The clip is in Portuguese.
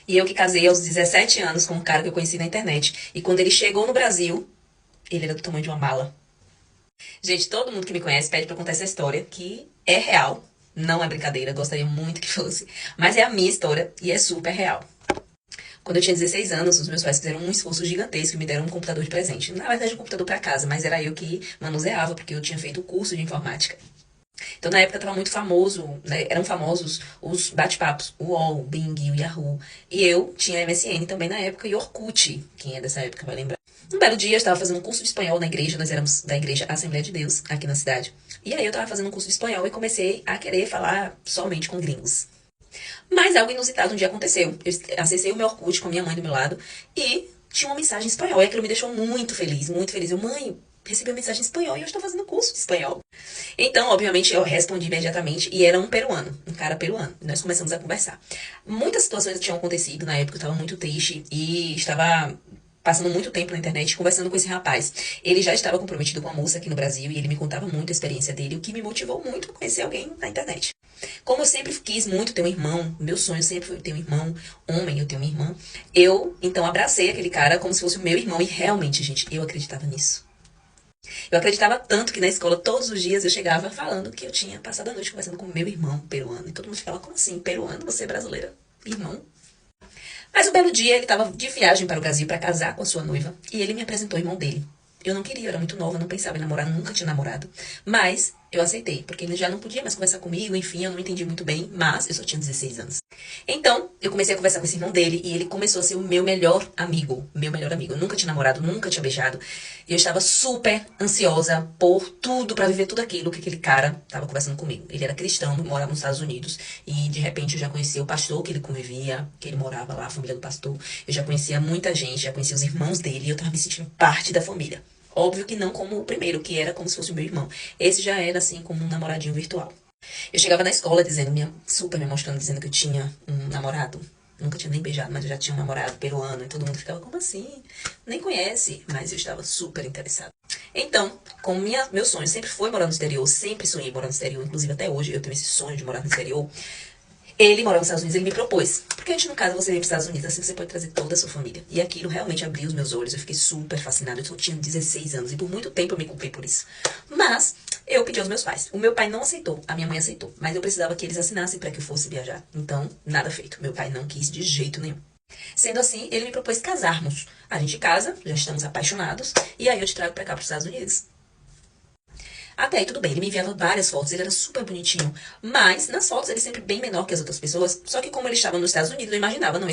E eu que casei aos 17 anos com um cara que eu conheci na internet. E quando ele chegou no Brasil, ele era do tamanho de uma mala. Gente, todo mundo que me conhece pede pra contar essa história, que é real. Não é brincadeira, gostaria muito que fosse. Mas é a minha história e é super real. Quando eu tinha 16 anos, os meus pais fizeram um esforço gigantesco e me deram um computador de presente. Na verdade, um computador para casa, mas era eu que manuseava, porque eu tinha feito o curso de informática. Então, na época, estava muito famoso, né? Eram famosos os bate-papos, o UOL, o Bing, o Yahoo. E eu tinha MSN também na época e Orkut, quem é dessa época vai lembrar. Um belo dia, eu estava fazendo um curso de espanhol na igreja, nós éramos da igreja Assembleia de Deus, aqui na cidade. E aí eu estava fazendo um curso de espanhol e comecei a querer falar somente com gringos. Mas algo inusitado um dia aconteceu. Eu acessei o meu Orkut com a minha mãe do meu lado e tinha uma mensagem em espanhol. E aquilo me deixou muito feliz, muito feliz. Eu, mãe, recebi uma mensagem em espanhol e eu estou fazendo curso de espanhol. Então, obviamente, eu respondi imediatamente e era um peruano, um cara peruano. E nós começamos a conversar. Muitas situações tinham acontecido na época, eu estava muito triste e estava passando muito tempo na internet conversando com esse rapaz. Ele já estava comprometido com a moça aqui no Brasil e ele me contava muito a experiência dele, o que me motivou muito a conhecer alguém na internet. Como eu sempre quis muito ter um irmão, meu sonho sempre foi ter um irmão, homem, eu tenho uma irmã, eu então abracei aquele cara como se fosse o meu irmão e realmente, gente, eu acreditava nisso. Eu acreditava tanto que na escola todos os dias eu chegava falando que eu tinha passado a noite conversando com meu irmão peruano. E todo mundo ficava, como assim, peruano? Você é brasileira? Irmão? Mas um belo dia ele estava de viagem para o Brasil para casar com a sua noiva e ele me apresentou o irmão dele. Eu não queria, eu era muito nova, não pensava em namorar, nunca tinha namorado. Mas eu aceitei, porque ele já não podia mais conversar comigo, enfim, eu não me entendi muito bem, mas eu só tinha 16 anos. Então, eu comecei a conversar com esse irmão dele e ele começou a ser o meu melhor amigo. Meu melhor amigo. Eu nunca tinha namorado, nunca tinha beijado. E eu estava super ansiosa por tudo, pra viver tudo aquilo que aquele cara estava conversando comigo. Ele era cristão, morava nos Estados Unidos e de repente eu já conhecia o pastor que ele convivia, que ele morava lá, a família do pastor. Eu já conhecia muita gente, já conhecia os irmãos dele e eu tava me sentindo parte da família. Óbvio que não como o primeiro, que era como se fosse o meu irmão. Esse já era assim como um namoradinho virtual. Eu chegava na escola dizendo, super me mostrando, dizendo que eu tinha um namorado. Nunca tinha nem beijado, mas eu já tinha um namorado peruano. E todo mundo ficava, como assim? Nem conhece. Mas eu estava super interessada. Então, como meu sonho sempre foi morar no exterior, sempre sonhei morar no exterior, inclusive até hoje eu tenho esse sonho de morar no exterior. Ele morava nos Estados Unidos, ele me propôs. Porque a gente, no caso, você vem para os Estados Unidos, assim você pode trazer toda a sua família. E aquilo realmente abriu os meus olhos, eu fiquei super fascinada. Eu só tinha 16 anos e por muito tempo eu me culpei por isso. Mas eu pedi aos meus pais. O meu pai não aceitou, a minha mãe aceitou. Mas eu precisava que eles assinassem para que eu fosse viajar. Então, nada feito. Meu pai não quis de jeito nenhum. Sendo assim, ele me propôs casarmos. A gente casa, já estamos apaixonados, e aí eu te trago para cá para os Estados Unidos. Até aí tudo bem, ele me enviava várias fotos, ele era super bonitinho. Mas nas fotos ele sempre bem menor que as outras pessoas. Só que como ele estava nos Estados Unidos, eu imaginava, não,